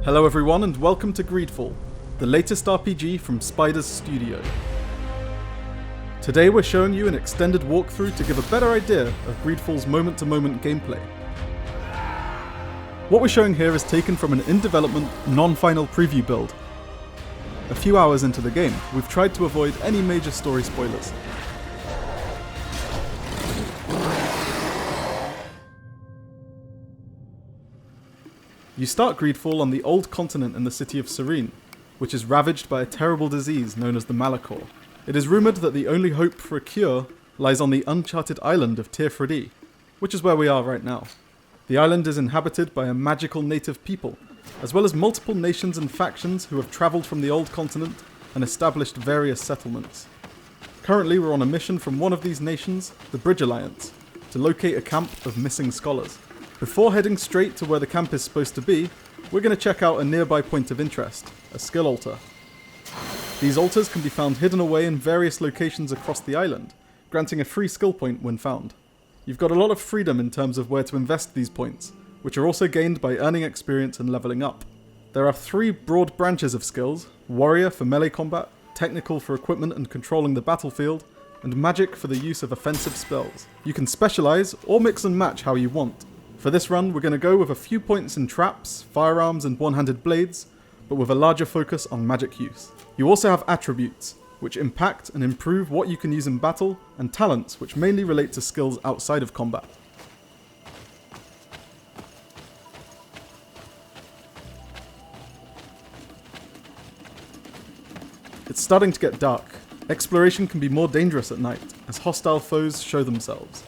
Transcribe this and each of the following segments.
Hello everyone and welcome to GreedFall, the latest RPG from Spider's studio. Today we're showing you an extended walkthrough to give a better idea of GreedFall's moment-to-moment gameplay. What we're showing here is taken from an in-development, non-final preview build. A few hours into the game, we've tried to avoid any major story spoilers. You start GreedFall on the old continent in the city of Serene, which is ravaged by a terrible disease known as the Malachor. It is rumoured that the only hope for a cure lies on the uncharted island of Tir, which is where we are right now. The island is inhabited by a magical native people, as well as multiple nations and factions who have travelled from the old continent and established various settlements. Currently we're on a mission from one of these nations, the Bridge Alliance, to locate a camp of missing scholars. Before heading straight to where the camp is supposed to be, we're going to check out a nearby point of interest, a skill altar. These altars can be found hidden away in various locations across the island, granting a free skill point when found. You've got a lot of freedom in terms of where to invest these points, which are also gained by earning experience and leveling up. There are three broad branches of skills: warrior for melee combat, technical for equipment and controlling the battlefield, and magic for the use of offensive spells. You can specialize or mix and match how you want. For this run, we're going to go with a few points in traps, firearms and one-handed blades, but with a larger focus on magic use. You also have attributes, which impact and improve what you can use in battle, and talents, which mainly relate to skills outside of combat. It's starting to get dark. Exploration can be more dangerous at night, as hostile foes show themselves.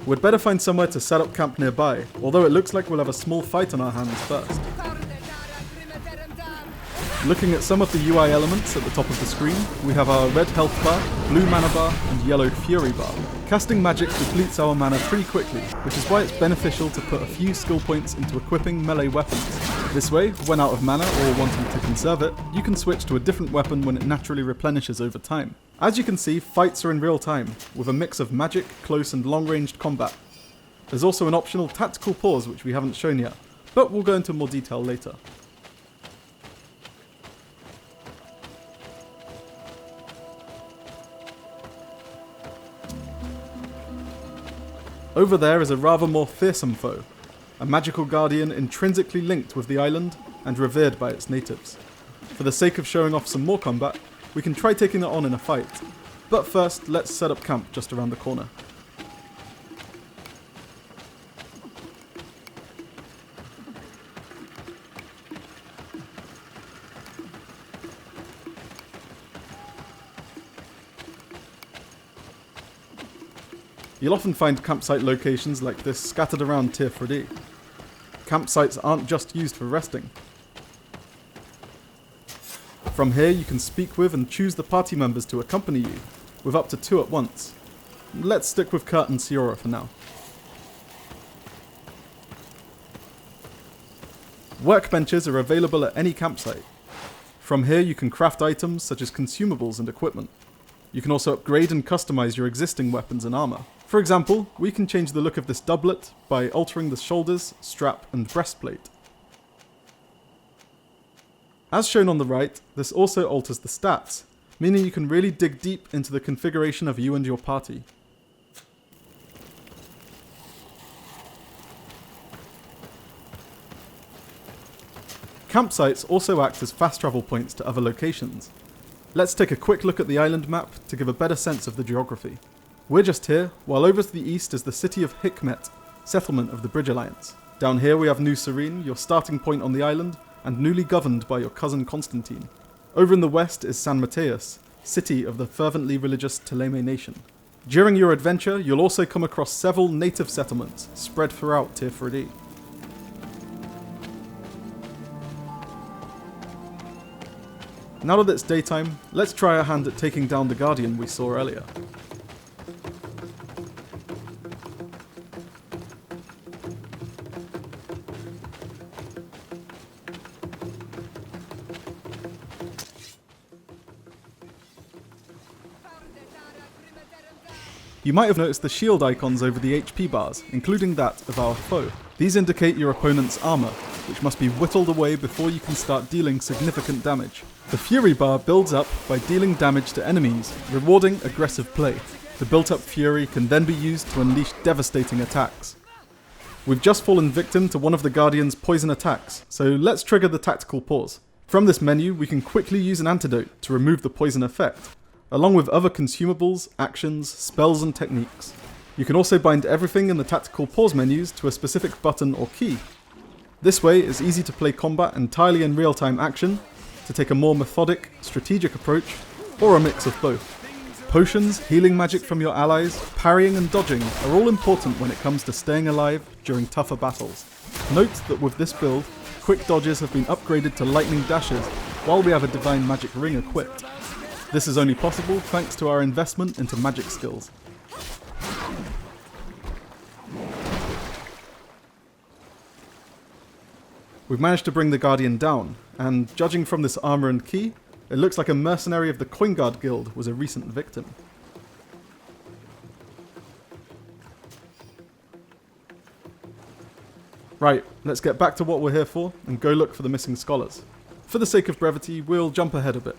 We'd better find somewhere to set up camp nearby, although it looks like we'll have a small fight on our hands first. Looking at some of the UI elements at the top of the screen, we have our red health bar, blue mana bar, and yellow fury bar. Casting magic depletes our mana pretty quickly, which is why it's beneficial to put a few skill points into equipping melee weapons. This way, when out of mana or wanting to conserve it, you can switch to a different weapon when it naturally replenishes over time. As you can see, fights are in real time, with a mix of magic, close and long-ranged combat. There's also an optional tactical pause which we haven't shown yet, but we'll go into more detail later. Over there is a rather more fearsome foe, a magical guardian intrinsically linked with the island and revered by its natives. For the sake of showing off some more combat, we can try taking it on in a fight, but first let's set up camp just around the corner. You'll often find campsite locations like this scattered around Tir. Campsites aren't just used for resting. From here you can speak with and choose the party members to accompany you, with up to 2 at once. Let's stick with Kurt and Siora for now. Workbenches are available at any campsite. From here you can craft items such as consumables and equipment. You can also upgrade and customize your existing weapons and armor. For example, we can change the look of this doublet by altering the shoulders, strap and breastplate. As shown on the right, this also alters the stats, meaning you can really dig deep into the configuration of you and your party. Campsites also act as fast travel points to other locations. Let's take a quick look at the island map to give a better sense of the geography. We're just here, while over to the east is the city of Hikmet, settlement of the Bridge Alliance. Down here we have New Serene, your starting point on the island, and newly governed by your cousin Constantine. Over in the west is San Mateus, city of the fervently religious Teleme nation. During your adventure, you'll also come across several native settlements spread throughout Tir. Now that it's daytime, let's try our hand at taking down the Guardian we saw earlier. You might have noticed the shield icons over the HP bars, including that of our foe. These indicate your opponent's armor, which must be whittled away before you can start dealing significant damage. The Fury bar builds up by dealing damage to enemies, rewarding aggressive play. The built-up Fury can then be used to unleash devastating attacks. We've just fallen victim to one of the Guardian's poison attacks, so let's trigger the tactical pause. From this menu, we can quickly use an antidote to remove the poison effect, along with other consumables, actions, spells and techniques. You can also bind everything in the tactical pause menus to a specific button or key. This way it's easy to play combat entirely in real-time action, to take a more methodic, strategic approach, or a mix of both. Potions, healing magic from your allies, parrying and dodging are all important when it comes to staying alive during tougher battles. Note that with this build, quick dodges have been upgraded to lightning dashes, while we have a divine magic ring equipped. This is only possible thanks to our investment into magic skills. We've managed to bring the Guardian down, and judging from this armor and key, it looks like a mercenary of the Coin Guard Guild was a recent victim. Right, let's get back to what we're here for and go look for the missing scholars. For the sake of brevity, we'll jump ahead a bit.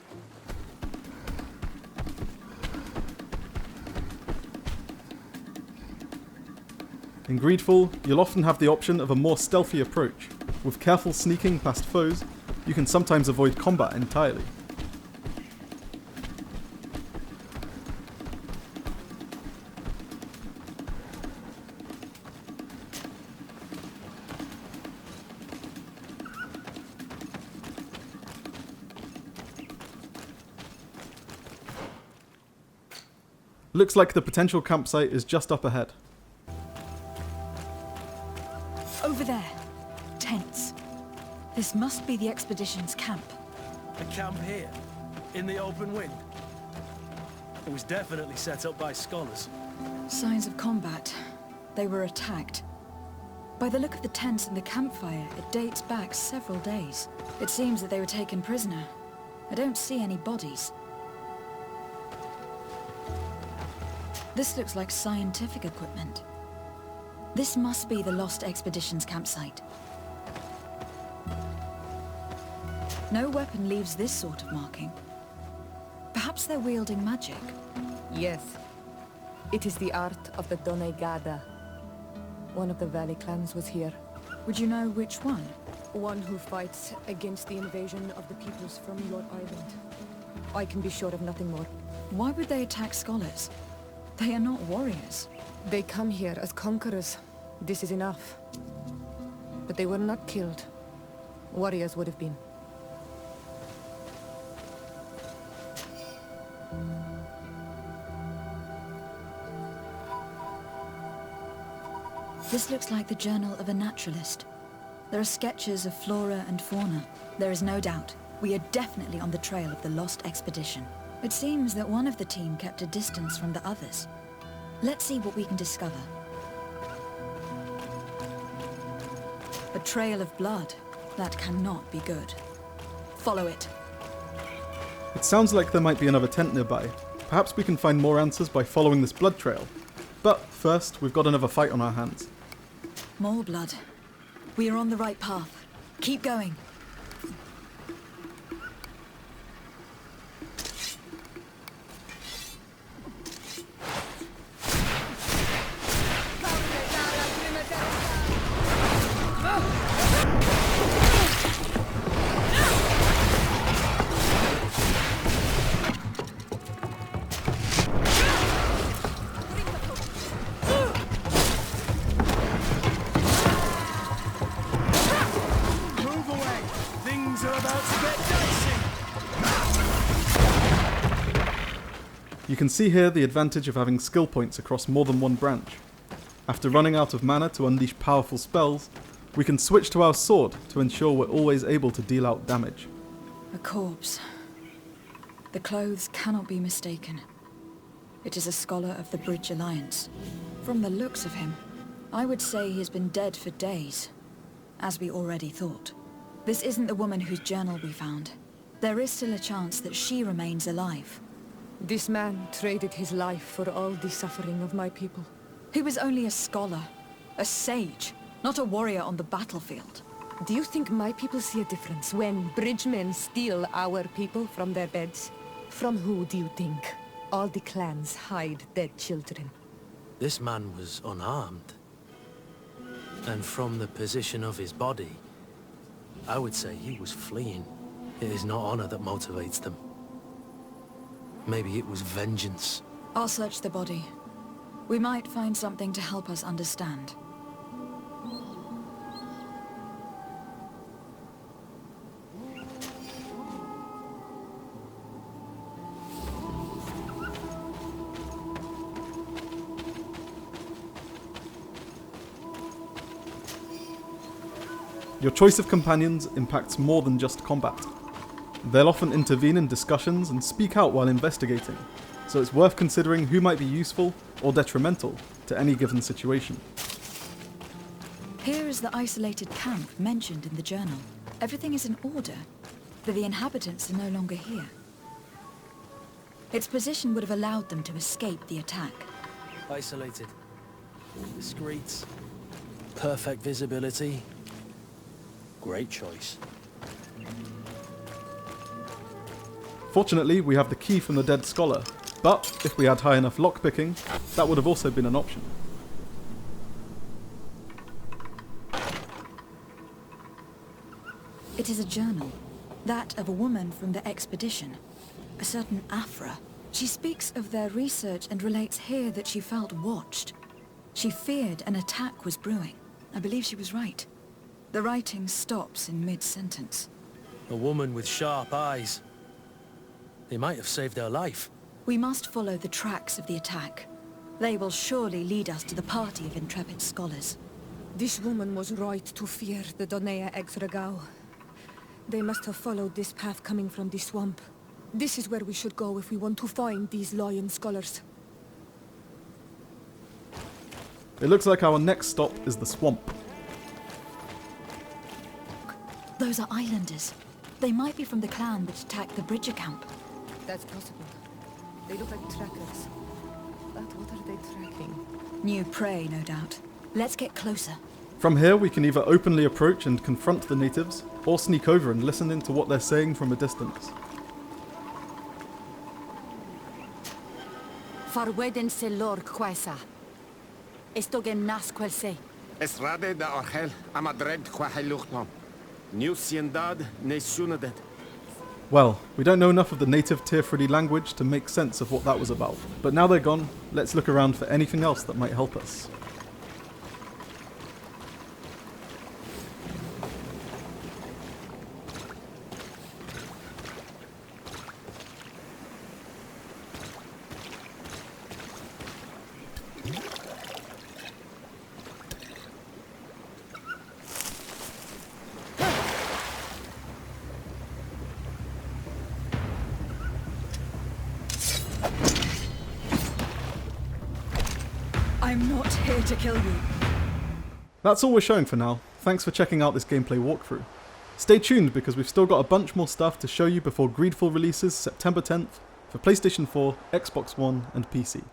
In GreedFall, you'll often have the option of a more stealthy approach. With careful sneaking past foes, you can sometimes avoid combat entirely. Looks like the potential campsite is just up ahead. Over there. Tents. This must be the expedition's camp. A camp here? In the open wind? It was definitely set up by scholars. Signs of combat. They were attacked. By the look of the tents and the campfire, it dates back several days. It seems that they were taken prisoner. I don't see any bodies. This looks like scientific equipment. This must be the Lost Expedition's campsite. No weapon leaves this sort of marking. Perhaps they're wielding magic. Yes. It is the art of the Donegada. One of the Valley clans was here. Would you know which one? One who fights against the invasion of the peoples from your island. I can be sure of nothing more. Why would they attack scholars? They are not warriors. They come here as conquerors. This is enough. But they were not killed. Warriors would have been. This looks like the journal of a naturalist. There are sketches of flora and fauna. There is no doubt. We are definitely on the trail of the Lost Expedition. It seems that one of the team kept a distance from the others. Let's see what we can discover. A trail of blood. That cannot be good. Follow it. It sounds like there might be another tent nearby. Perhaps we can find more answers by following this blood trail. But first, we've got another fight on our hands. More blood. We are on the right path. Keep going. You can see here the advantage of having skill points across more than one branch. After running out of mana to unleash powerful spells, we can switch to our sword to ensure we're always able to deal out damage. A corpse. The clothes cannot be mistaken. It is a scholar of the Bridge Alliance. From the looks of him, I would say he has been dead for days, as we already thought. This isn't the woman whose journal we found. There is still a chance that she remains alive. This man traded his life for all the suffering of my people. He was only a scholar, a sage, not a warrior on the battlefield. Do you think my people see a difference when bridgemen steal our people from their beds? From who do you think all the clans hide dead children? This man was unarmed. And from the position of his body, I would say he was fleeing. It is not honor that motivates them. Maybe it was vengeance. I'll search the body. We might find something to help us understand. Your choice of companions impacts more than just combat. They'll often intervene in discussions and speak out while investigating, so it's worth considering who might be useful or detrimental to any given situation. Here is the isolated camp mentioned in the journal. Everything is in order, but the inhabitants are no longer here. Its position would have allowed them to escape the attack. Isolated. Discreet. Perfect visibility. Great choice. Fortunately, we have the key from the dead scholar, but if we had high enough lockpicking, that would have also been an option. It is a journal, that of a woman from the expedition, a certain Afra. She speaks of their research and relates here that she felt watched. She feared an attack was brewing. I believe she was right. The writing stops in mid-sentence. A woman with sharp eyes. They might have saved her life. We must follow the tracks of the attack. They will surely lead us to the party of intrepid scholars. This woman was right to fear the Donea Exregao. They must have followed this path coming from the swamp. This is where we should go if we want to find these lion scholars. It looks like our next stop is the swamp. Those are islanders. They might be from the clan that attacked the Bridger camp. That's possible. They look like trackers. But what are they tracking? New prey, no doubt. Let's get closer. From here, we can either openly approach and confront the natives, or sneak over and listen in to what they're saying from a distance. Farweden se lor quaisa. Esto gen nas quel se. Esrade da orgel amadred quaheluchnom. New siendad ne sunadet. Well, we don't know enough of the native Tirfridi language to make sense of what that was about, but now they're gone, let's look around for anything else that might help us. I'm not here to kill you. That's all we're showing for now. Thanks for checking out this gameplay walkthrough. Stay tuned because we've still got a bunch more stuff to show you before GreedFall releases September 10th for PlayStation 4, Xbox One and PC.